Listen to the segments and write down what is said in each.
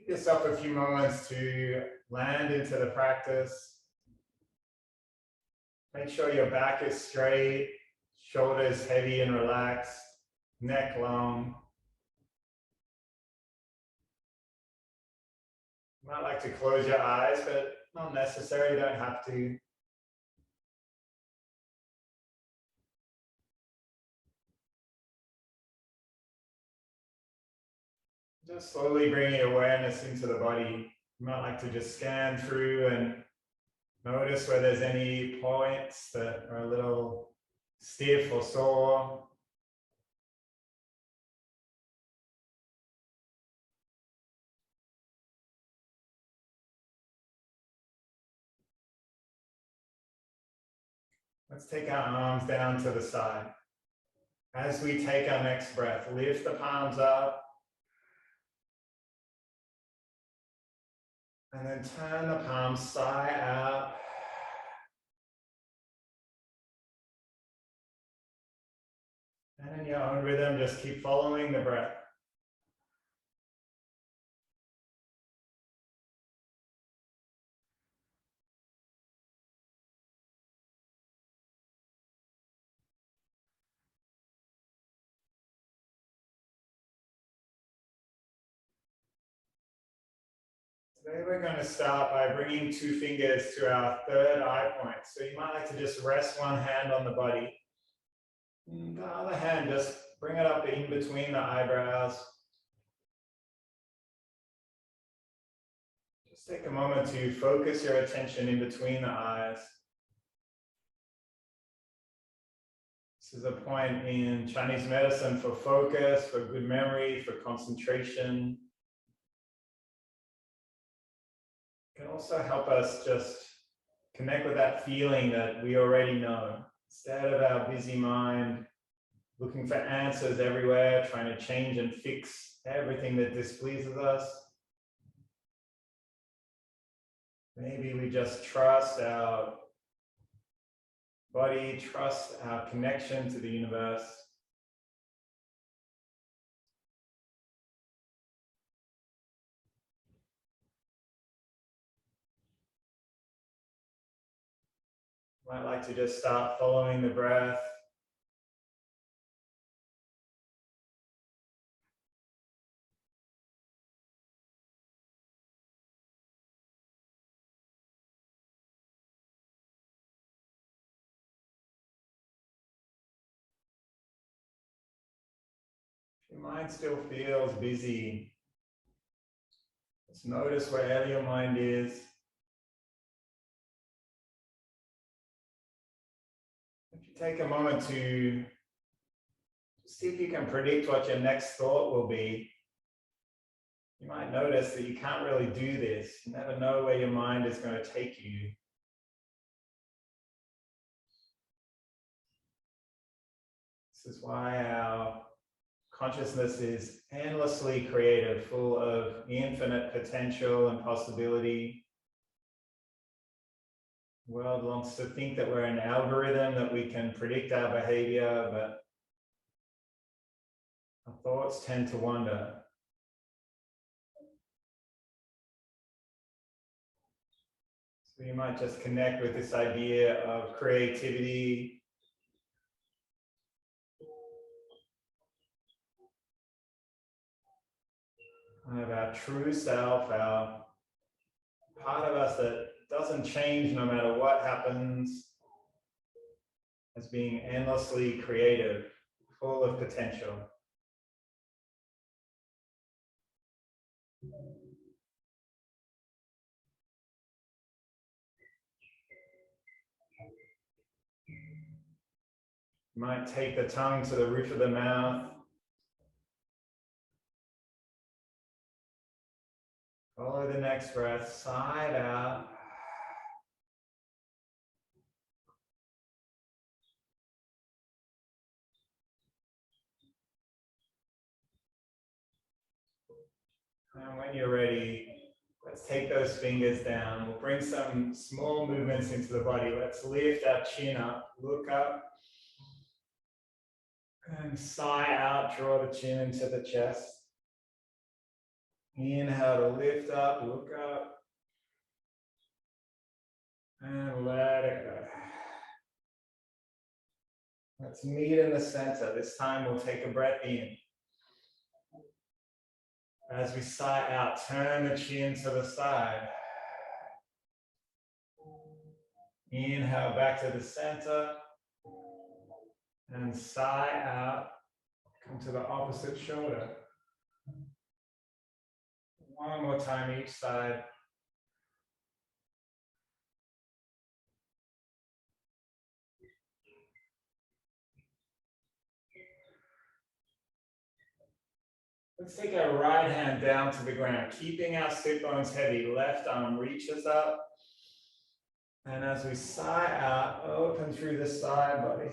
Give yourself a few moments to land into the practice. Make sure your back is straight, shoulders heavy and relaxed, neck long. You might like to close your eyes, but not necessary, you don't have to. Just slowly bringing your awareness into the body. You might like to just scan through and notice where there's any points that are a little stiff or sore. Let's take our arms down to the side. As we take our next breath, lift the palms up. And then turn the palms side out. And in your own rhythm, just keep following the breath. Today we're going to start by bringing 2 fingers to our third eye point. So you might like to just rest one hand on the body. And the other hand, just bring it up in between the eyebrows. Just take a moment to focus your attention in between the eyes. This is a point in Chinese medicine for focus, for good memory, for concentration. It can also help us just connect with that feeling that we already know. Instead of our busy mind looking for answers everywhere, trying to change and fix everything that displeases us, maybe we just trust our body, trust our connection to the universe. You might like to just start following the breath. If your mind still feels busy, just notice wherever your mind is. If you take a moment to see if you can predict what your next thought will be, you might notice that you can't really do this. You never know where your mind is going to take you. This is why our consciousness is endlessly creative, full of infinite potential and possibility. The world wants to think that we're an algorithm, that we can predict our behavior, but our thoughts tend to wander. So you might just connect with this idea of creativity, kind of our true self, our part of us that doesn't change no matter what happens, as being endlessly creative, full of potential. You might take the tongue to the roof of the mouth. Follow the next breath, side out. And when you're ready, let's take those fingers down. We'll bring some small movements into the body. Let's lift our chin up, look up. And sigh out, draw the chin into the chest. Inhale to lift up, look up. And let it go. Let's meet in the center. This time we'll take a breath in. As we sigh out, turn the chin to the side. Inhale back to the center. And sigh out. Come to the opposite shoulder. One more time each side. Let's take our right hand down to the ground, keeping our sit bones heavy. Left arm reaches up. And as we sigh out, open through the side body.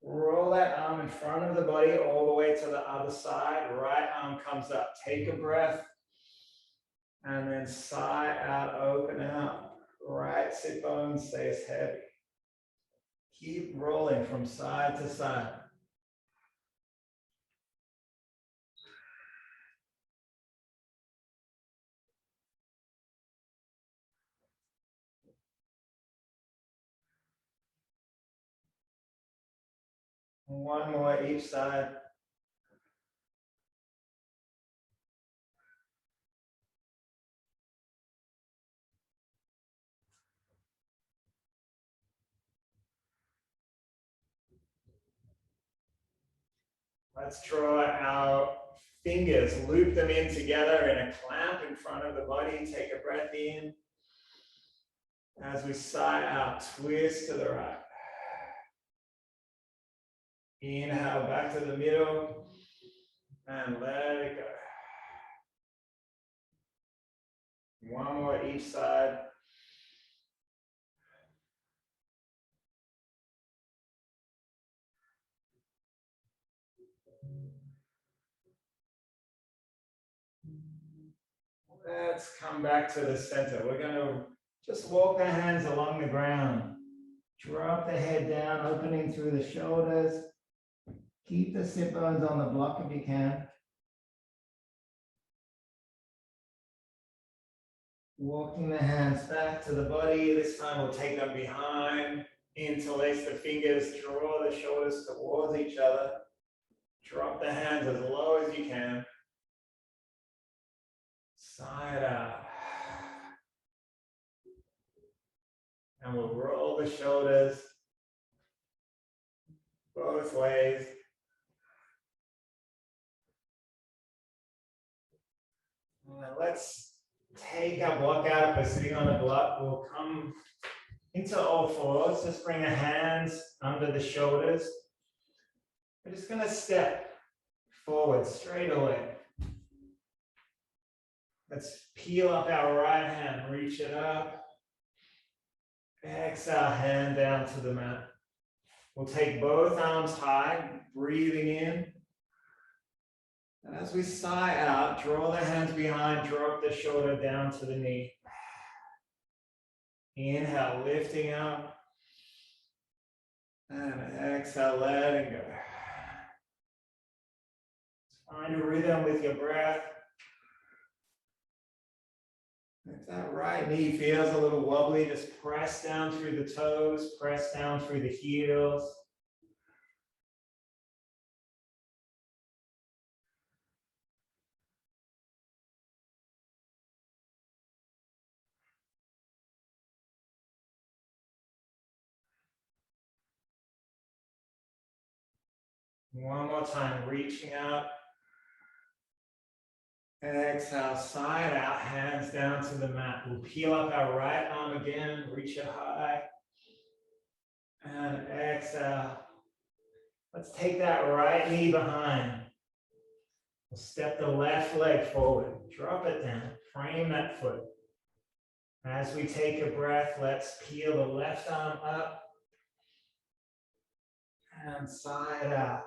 Roll that arm in front of the body all the way to the other side. Right arm comes up. Take a breath. And then sigh out, open out. Right sit bone stays heavy. Keep rolling from side to side. One more each side. Let's draw our fingers, loop them in together in a clamp in front of the body. Take a breath in. As we sigh out, twist to the right. Inhale back to the middle and let it go. One more each side. Let's come back to the center. We're going to just walk the hands along the ground. Drop the head down, opening through the shoulders. Keep the sit bones on the block if you can. Walking the hands back to the body. This time we'll take them behind. Interlace the fingers. Draw the shoulders towards each other. Drop the hands as low as you can. Side out. And we'll roll the shoulders both ways. And let's take our block out. If we're sitting on a block, we'll come into all fours. Just bring the hands under the shoulders. We're just going to step forward straight away. Let's peel up our right hand, reach it up. Exhale, hand down to the mat. We'll take both arms high, breathing in. And as we sigh out, draw the hands behind, drop the shoulder down to the knee. Inhale, lifting up. And exhale, letting go. Find a rhythm with your breath. If that right knee feels a little wobbly, just press down through the toes, press down through the heels. One more time, reaching out. And exhale, side out, hands down to the mat. We'll peel up our right arm again, reach it high. And exhale. Let's take that right knee behind. We'll step the left leg forward, drop it down, frame that foot. As we take a breath, let's peel the left arm up and side out.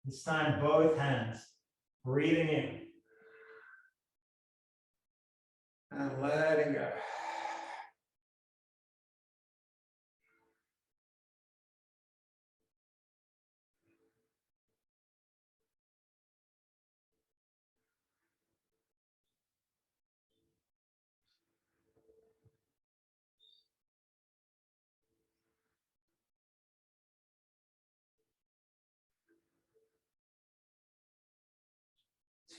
This time, both hands, breathing in and letting go.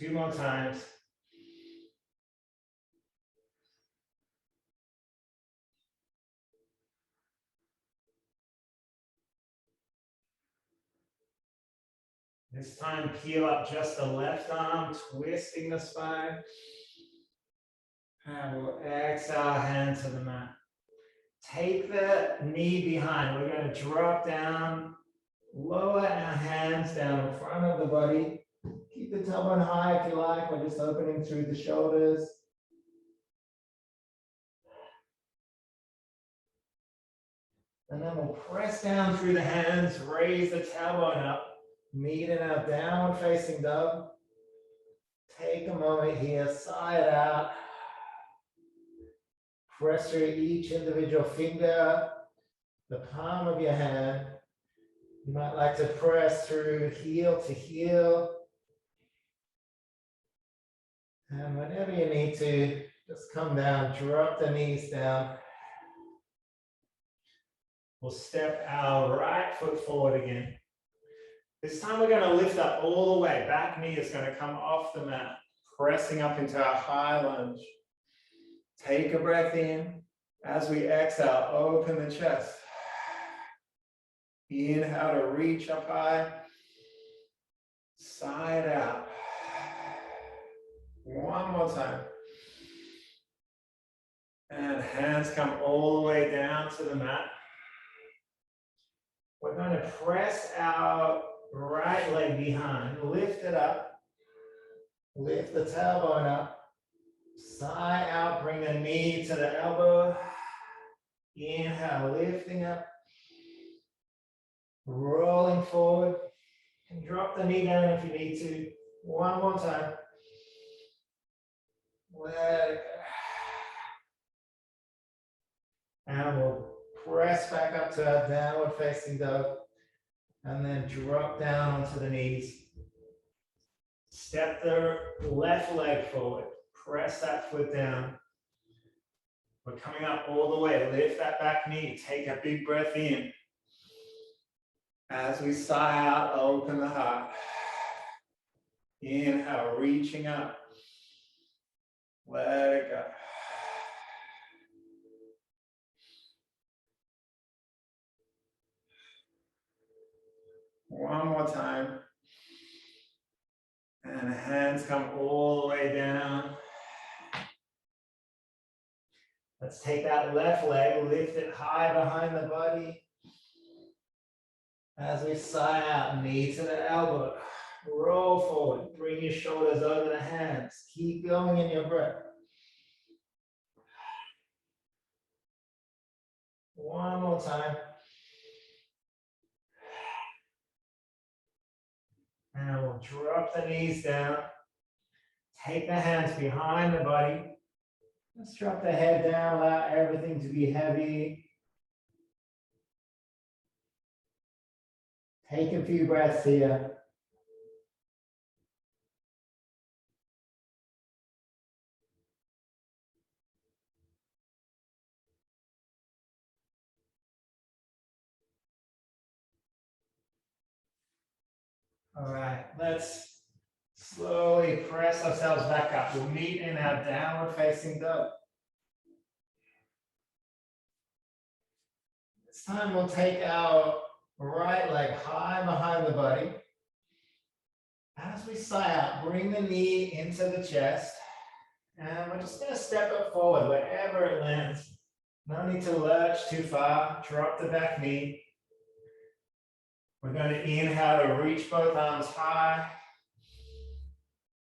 2 more times. This time, peel up just the left arm, twisting the spine. And we'll exhale, hand to the mat. Take the knee behind. We're going to drop down, lower our hands down in front of the body. Keep the tailbone high if you like. We're just opening through the shoulders. And then we'll press down through the hands, raise the tailbone up. Meet in our downward facing dog. Take a moment here, side out. Press through each individual finger, the palm of your hand. You might like to press through heel to heel. And whenever you need to, just come down, drop the knees down. We'll step our right foot forward again. This time we're going to lift up all the way. Back knee is going to come off the mat, pressing up into our high lunge. Take a breath in. As we exhale, open the chest. Inhale to reach up high. Side out. One more time. And hands come all the way down to the mat. We're going to press our right leg behind, lift it up, lift the tailbone up, sigh out, bring the knee to the elbow, inhale, lifting up, rolling forward, and drop the knee down if you need to. One more time. Let it go. And we'll press back up to our downward facing dog. And then drop down onto the knees. Step the left leg forward. Press that foot down. We're coming up all the way. Lift that back knee. Take a big breath in. As we sigh out, open the heart. Inhale, reaching up. Let it go. One more time. And hands come all the way down. Let's take that left leg, lift it high behind the body. As we sigh out, knee to the elbow. Roll forward. Bring your shoulders over the hands. Keep going in your breath. One more time. And we'll drop the knees down. Take the hands behind the body. Let's drop the head down, allow everything to be heavy. Take a few breaths here. All right, let's slowly press ourselves back up. We'll meet in our downward facing dog. This time we'll take our right leg high behind the body. As we sigh out, bring the knee into the chest. And we're just going to step it forward wherever it lands. No need to lurch too far. Drop the back knee. We're going to inhale to reach both arms high.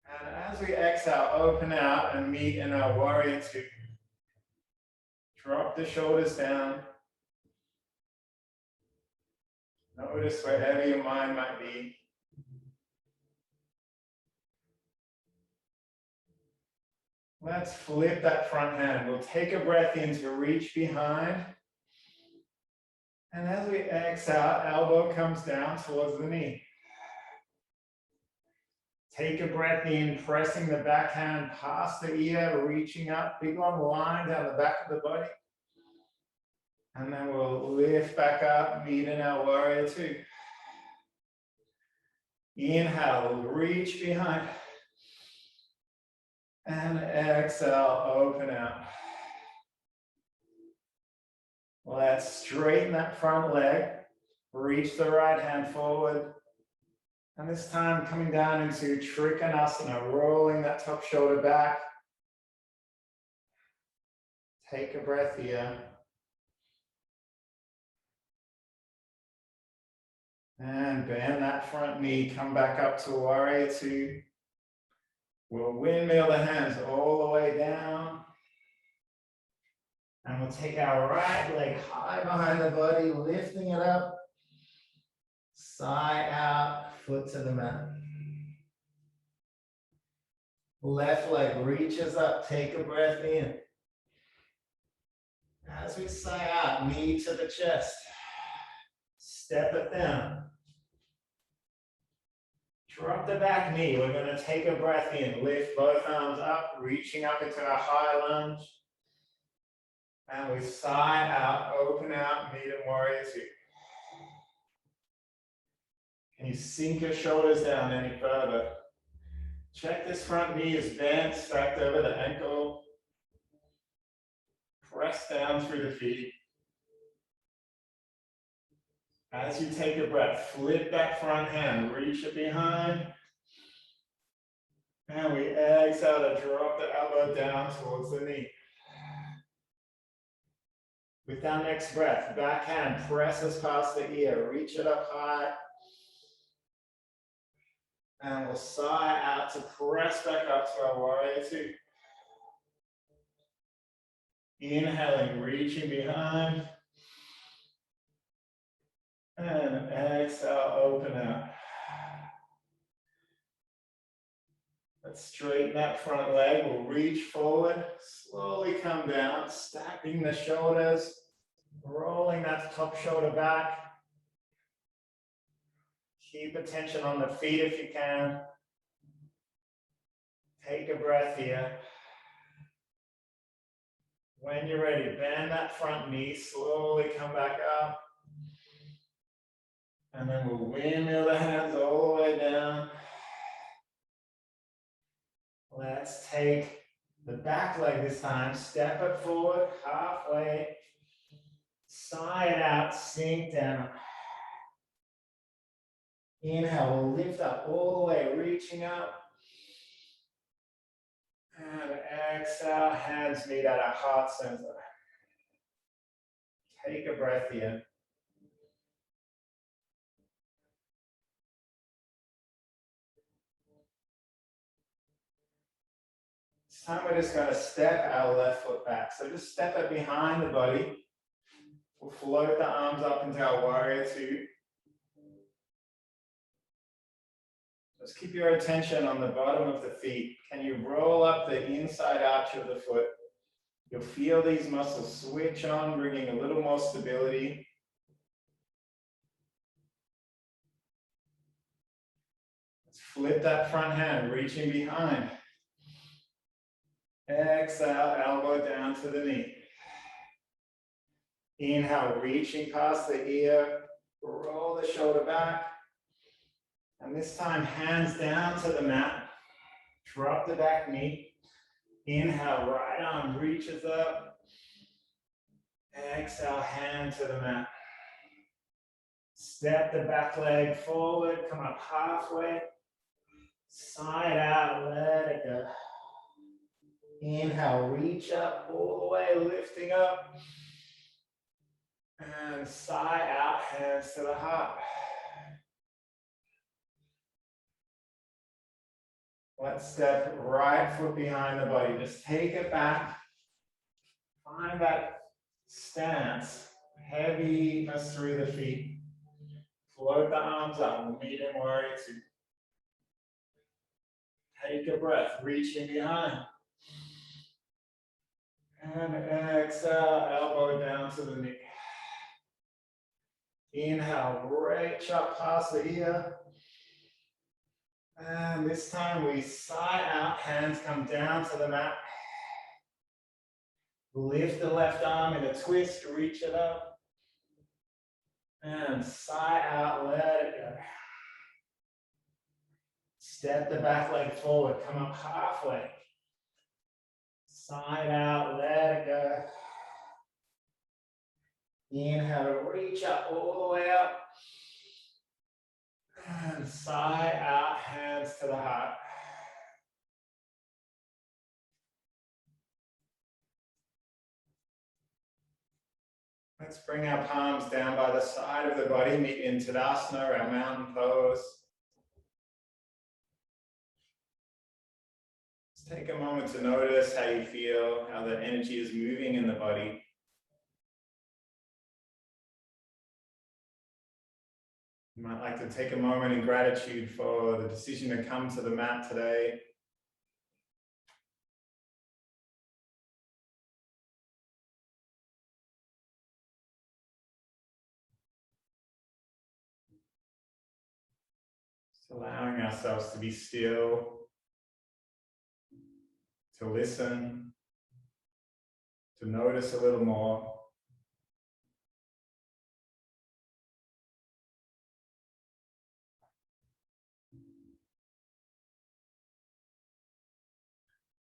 And as we exhale, open out and meet in our warrior two. Drop the shoulders down. Notice wherever your mind might be. Let's flip that front hand. We'll take a breath in to reach behind. And as we exhale, elbow comes down towards the knee. Take a breath in, pressing the back hand past the ear, reaching up, big long line down the back of the body. And then we'll lift back up, meet in our warrior two. Inhale, reach behind. And exhale, open out. Let's straighten that front leg. Reach the right hand forward. And this time coming down into Trikanasana, rolling that top shoulder back. Take a breath here. And bend that front knee, come back up to warrior two. We'll windmill the hands all the way down. And we'll take our right leg high behind the body, lifting it up. Sigh out, foot to the mat. Left leg reaches up, take a breath in. As we sigh out, knee to the chest. Step it down. Drop the back knee. We're going to take a breath in. Lift both arms up, reaching up into a high lunge. And we sigh out, open out, medium warrior two. Can you sink your shoulders down any further? Check this front knee is bent, stacked over the ankle. Press down through the feet. As you take a breath, flip that front hand, reach it behind. And we exhale to drop the elbow down towards the knee. With our next breath, back hand presses past the ear, reach it up high. And we'll sigh out to press back up to our warrior two. Inhaling, reaching behind. And exhale, open out. Let's straighten that front leg. We'll reach forward, slowly come down, stacking the shoulders, rolling that top shoulder back. Keep attention on the feet if you can. Take a breath here. When you're ready, bend that front knee, slowly come back up. And then we'll windmill the hands all the way down. Let's take the back leg this time, step it forward, halfway, sigh it out, sink down. Inhale, we'll lift up all the way, reaching up. And exhale, hands meet at our heart center. Take a breath here. This time we're just going to step our left foot back. So just step it behind the body. We'll float the arms up into our warrior two. Just keep your attention on the bottom of the feet. Can you roll up the inside arch of the foot? You'll feel these muscles switch on, bringing a little more stability. Let's flip that front hand, reaching behind. Exhale, elbow down to the knee. Inhale, reaching past the ear. Roll the shoulder back. And this time, hands down to the mat. Drop the back knee. Inhale, right arm reaches up. Exhale, hand to the mat. Step the back leg forward, come up halfway. Sigh it out, let it go. Inhale, reach up all the way, lifting up. And sigh out, hands to the heart. Let's step right foot behind the body. Just take it back. Find that stance. Heaviness through the feet. Float the arms up. Medium warrior two. Take a breath. Reaching behind. And exhale. Elbow down to the knee. Inhale. Reach up past the ear. And this time we sigh out, hands come down to the mat. Lift the left arm in a twist, reach it up. And sigh out, let it go. Step the back leg forward, come up halfway. Side out, let it go. Inhale to reach up all the way up. And side out, hands to the heart. Let's bring our palms down by the side of the body, meet in Tadasana, our mountain pose. Just take a moment to notice how you feel, how the energy is moving in the body. You might like to take a moment in gratitude for the decision to come to the mat today. Just allowing ourselves to be still, to listen, to notice a little more.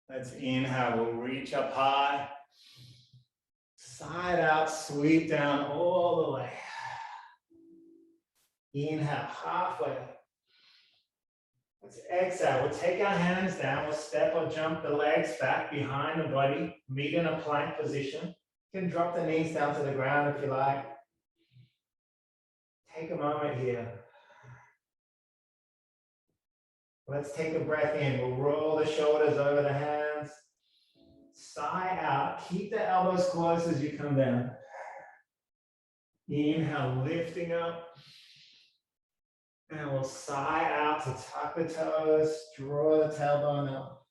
Let's inhale, we'll reach up high. Side out, sweep down all the way. Inhale, halfway. Let's exhale, we'll take our hands down, we'll step or jump the legs back behind the body, meet in a plank position. You can drop the knees down to the ground if you like. Take a moment here. Let's take a breath in. We'll roll the shoulders over the hands. Sigh out. Keep the elbows close as you come down. Inhale, lifting up. And we'll sigh out to tuck the toes, draw the tailbone up.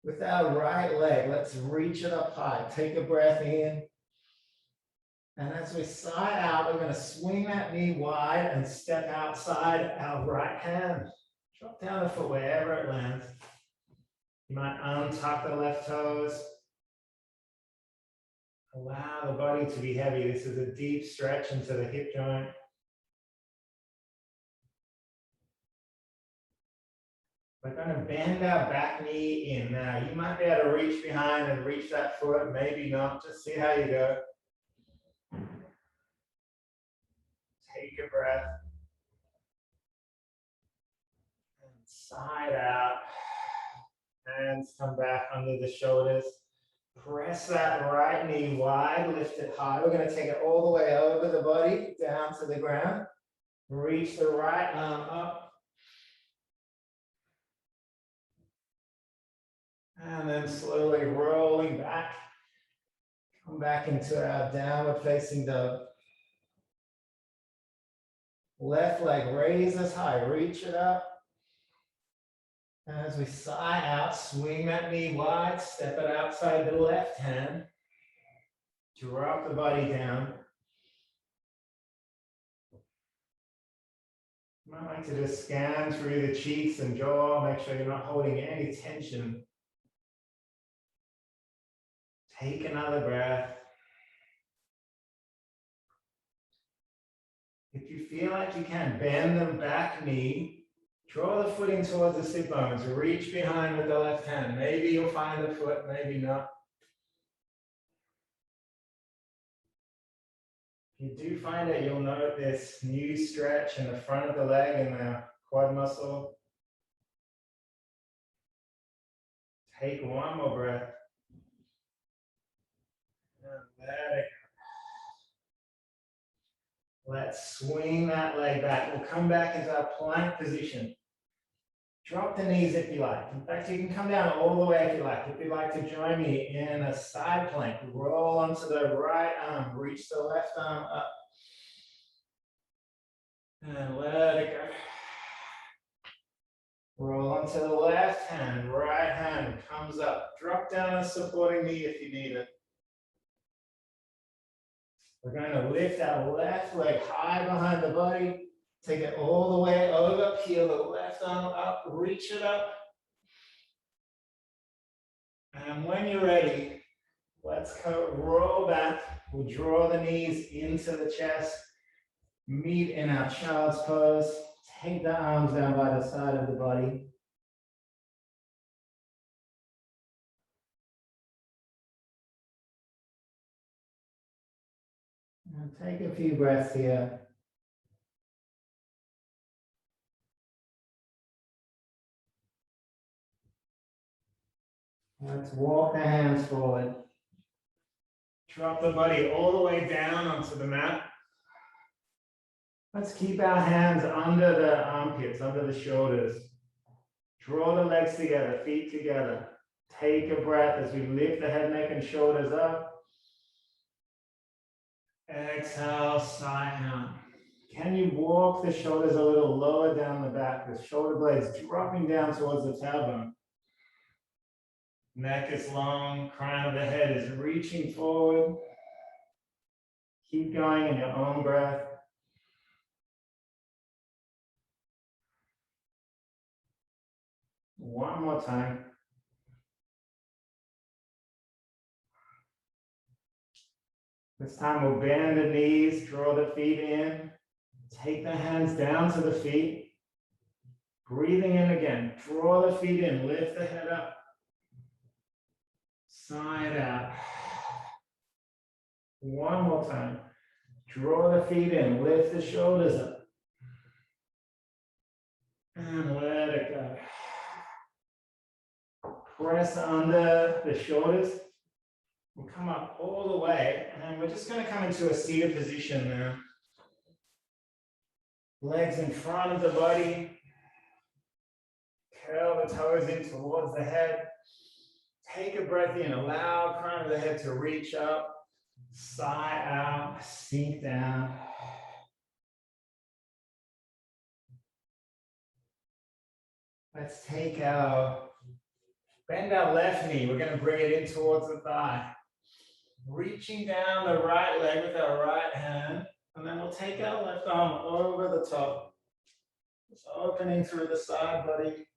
With our right leg, let's reach it up high. Take a breath in. And as we sigh out, we're going to swing that knee wide and step outside our right hand. Drop down the foot wherever it lands. You might untuck the left toes. Allow the body to be heavy. This is a deep stretch into the hip joint. We're going to bend our back knee in now. You might be able to reach behind and reach that foot, maybe not. Just see how you go. Take a breath. And side out. Hands come back under the shoulders. Press that right knee wide, lift it high. We're going to take it all the way over the body, down to the ground. Reach the right arm up. And then slowly rolling back. Come back into our downward facing dog. Left leg raises high, reach it up. And as we sigh out, swing that knee wide, step it outside the left hand. Drop the body down. You might like to just scan through the cheeks and jaw, make sure you're not holding any tension. Take another breath. If you feel like you can, bend the back knee. Draw the footing towards the sit bones. Reach behind with the left hand. Maybe you'll find the foot, maybe not. If you do find it, you'll note this new stretch in the front of the leg and the quad muscle. Take one more breath. And let it go. Let's swing that leg back. We'll come back into our plank position. Drop the knees if you like. In fact, you can come down all the way if you like. If you'd like to join me in a side plank, roll onto the right arm, reach the left arm up. And let it go. Roll onto the left hand, right hand comes up. Drop down a supporting knee if you need it. We're going to lift our left leg high behind the body. Take it all the way over, peel the left arm up, reach it up. And when you're ready, let's go roll back. We'll draw the knees into the chest. Meet in our child's pose. Take the arms down by the side of the body. And take a few breaths here. Let's walk the hands forward. Drop the body all the way down onto the mat. Let's keep our hands under the armpits, under the shoulders. Draw the legs together, feet together. Take a breath as we lift the head, neck, and shoulders up. Exhale, sigh out. Can you walk the shoulders a little lower down the back? The shoulder blades dropping down towards the tailbone. Neck is long, crown of the head is reaching forward. Keep going in your own breath. One more time. This time we'll bend the knees, draw the feet in. Take the hands down to the feet. Breathing in again. Draw the feet in, lift the head up. Sigh it out. One more time. Draw the feet in, lift the shoulders up. And let it go. Press under the shoulders. We'll come up all the way, and we're just going to come into a seated position now. Legs in front of the body. Curl the toes in towards the head. Take a breath in, allow crown of the head to reach up. Sigh out, sink down. Let's take bend our left knee. We're going to bring it in towards the thigh. Reaching down the right leg with our right hand. And then we'll take our left arm over the top. Just opening through the side body.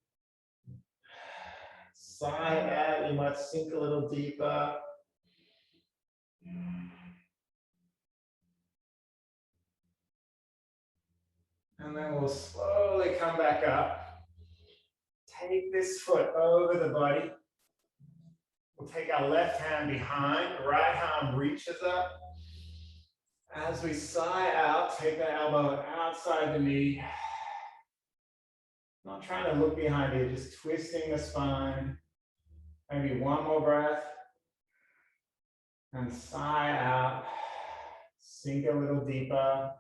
Sigh out, you might sink a little deeper. And then we'll slowly come back up. Take this foot over the body. We'll take our left hand behind, right arm reaches up. As we sigh out, take the elbow outside the knee. Not trying to look behind you, just twisting the spine. Maybe one more breath. And sigh out. Sink a little deeper.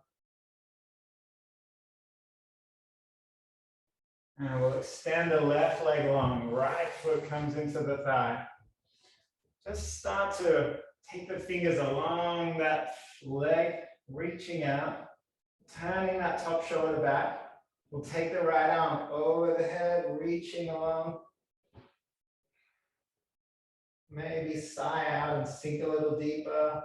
And we'll extend the left leg long. Right foot comes into the thigh. Just start to take the fingers along that leg, reaching out, turning that top shoulder back. We'll take the right arm over the head, reaching along. Maybe sigh out and sink a little deeper.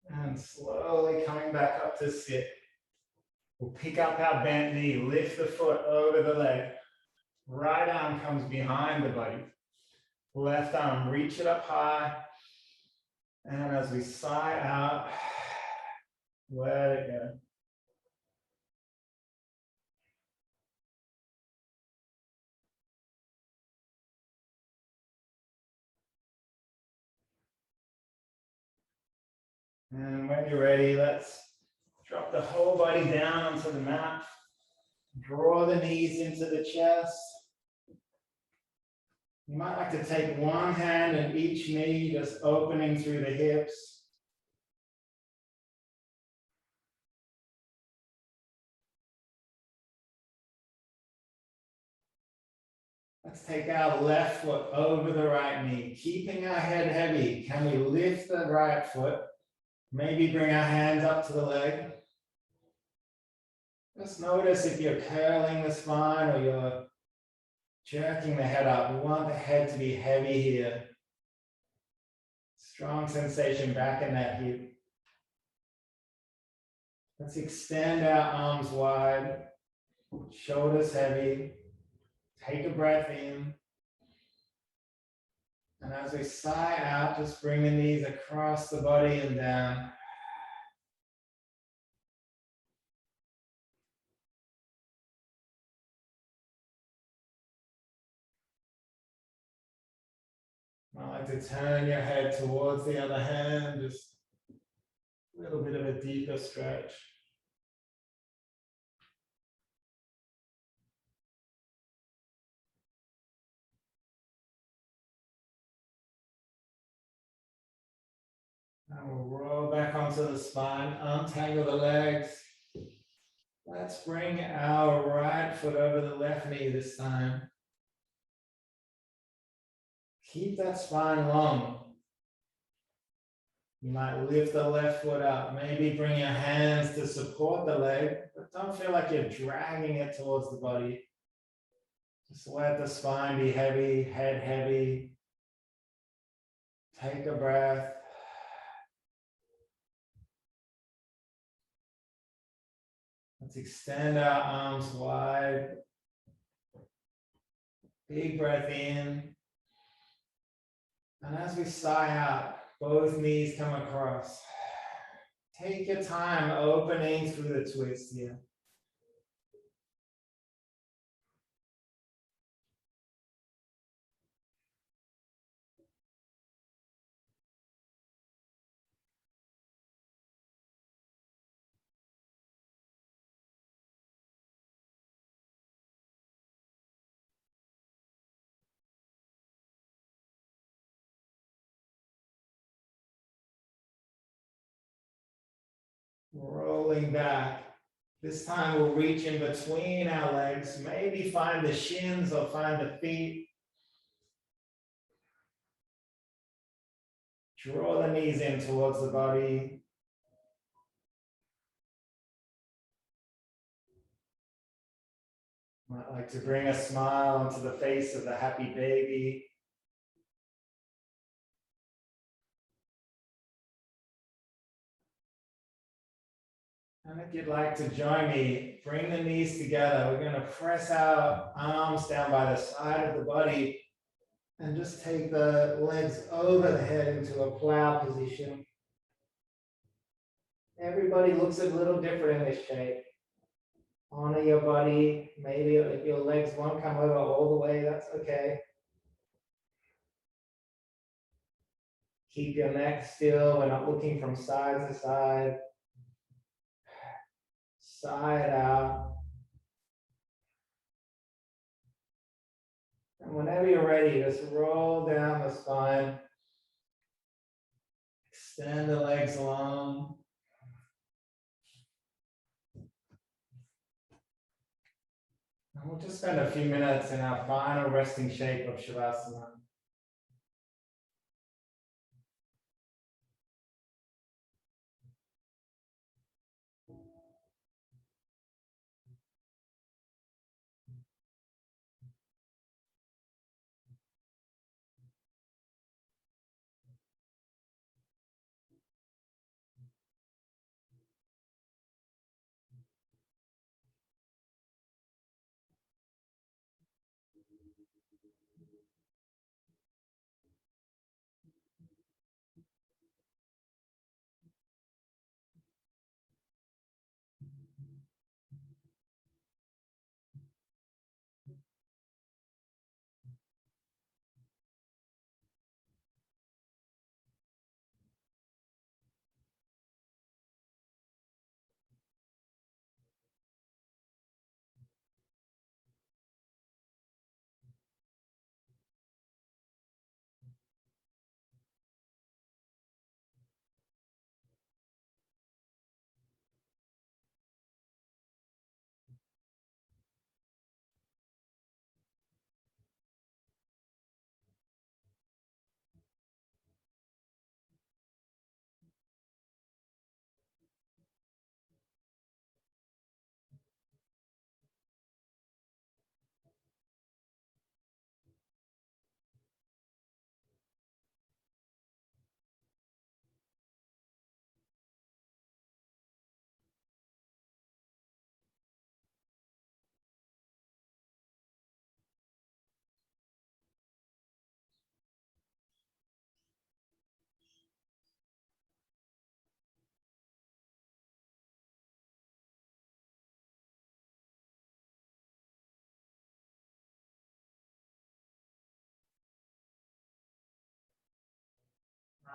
And slowly coming back up to sit. We'll pick up our bent knee, lift the foot over the leg. Right arm comes behind the body. Left arm, reach it up high. And as we sigh out, let it go. And when you're ready, let's drop the whole body down onto the mat. Draw the knees into the chest. You might like to take one hand in each knee, just opening through the hips. Let's take our left foot over the right knee, keeping our head heavy. Can we lift the right foot? Maybe bring our hands up to the leg. Just notice if you're curling the spine or you're jerking the head up. We want the head to be heavy here. Strong sensation back in that hip. Let's extend our arms wide, shoulders heavy. Take a breath in. And as we sigh out, just bring the knees across the body and down. I like to turn your head towards the other hand, just a little bit of a deeper stretch. And we'll roll back onto the spine, untangle the legs. Let's bring our right foot over the left knee this time. Keep that spine long. You might lift the left foot up, maybe bring your hands to support the leg, but don't feel like you're dragging it towards the body. Just let the spine be heavy, head heavy. Take a breath. Let's extend our arms wide. Big breath in. And as we sigh out, both knees come across. Take your time opening through the twist here. Rolling back. This time we'll reach in between our legs. Maybe find the shins or find the feet. Draw the knees in towards the body. Might like to bring a smile onto the face of the happy baby. And if you'd like to join me, bring the knees together. We're going to press our arms down by the side of the body and just take the legs over the head into a plow position. Everybody looks a little different in this shape. Honor your body. Maybe if your legs won't come over all the way, that's okay. Keep your neck still. We're not looking from side to side. Side out. And whenever you're ready, just roll down the spine. Extend the legs long. And we'll just spend a few minutes in our final resting shape of Shavasana.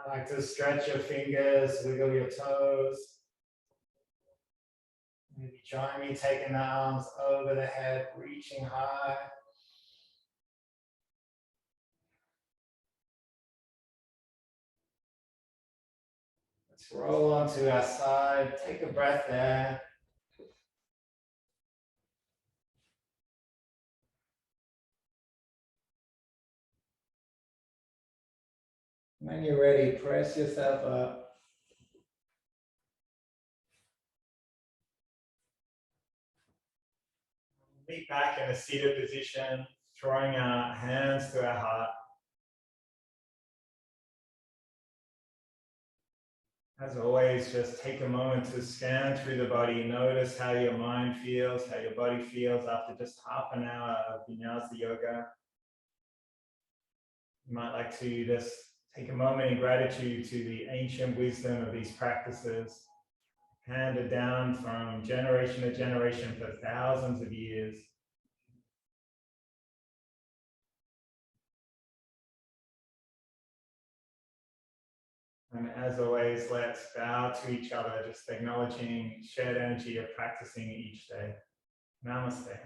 I like to stretch your fingers, wiggle your toes. Maybe join me taking the arms over the head, reaching high. Let's roll onto our side. Take a breath there. When you're ready, press yourself up. Meet back in a seated position, throwing our hands to our heart. As always, just take a moment to scan through the body. Notice how your mind feels, how your body feels after just half an hour of Vinyasa yoga. You might like to just take a moment in gratitude to the ancient wisdom of these practices, handed down from generation to generation for thousands of years. And as always, let's bow to each other, just acknowledging shared energy of practicing each day. Namaste.